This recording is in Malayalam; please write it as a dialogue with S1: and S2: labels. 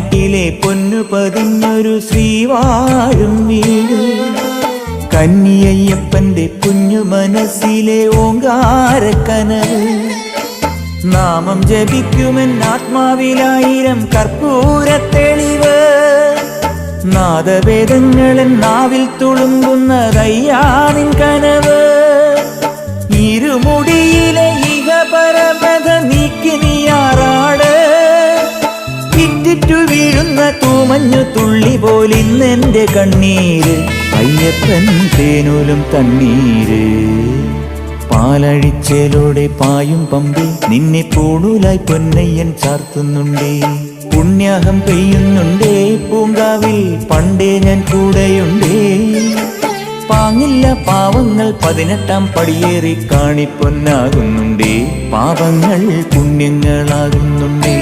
S1: പതിനെട്ടിലെ പൊന്നു പതിഞ്ഞൊരു ശ്രീവാഴും വീട്, കന്നിയയ്യപ്പന്റെ കുഞ്ഞു മനസ്സിലെ ഓങ്കാരക്കനവ്. നാമം ജപിക്കുമെൻ ആത്മാവിലായിരം കർപ്പൂരത്തെളിവ്, നാദവേദങ്ങളൻ നാവിൽ തുളുമ്പുന്നതയ്യാനിൻ കനവ്. ഇരുമുടിയിലെ ഇഹപരമത നീക്കി നീയാറാട്, ഇറ്റിറ്റു വീഴുന്ന തൂമഞ്ഞു തുള്ളി പോലിന്നെന്റെ കണ്ണീര്, അയ്യപ്പൻ തേനൂലും തണ്ണീര്. പാലഴിച്ചേലോടെ പായും പമ്പി നിന്നെ പൂണൂലായി പൊന്നയ്യൻ ചാർത്തുന്നുണ്ടേ. പുണ്യാഹം പെയ്യുന്നുണ്ടേ പൂങ്കാവിൽ പണ്ടേ ഞാൻ കൂടെയുണ്ടേ. പാങ്ങില്ല പാവങ്ങൾ 18-ാം പടിയേറി കാണിപ്പൊന്നാകുന്നുണ്ടേ, പാപങ്ങൾ പുണ്യങ്ങളാകുന്നുണ്ടേ.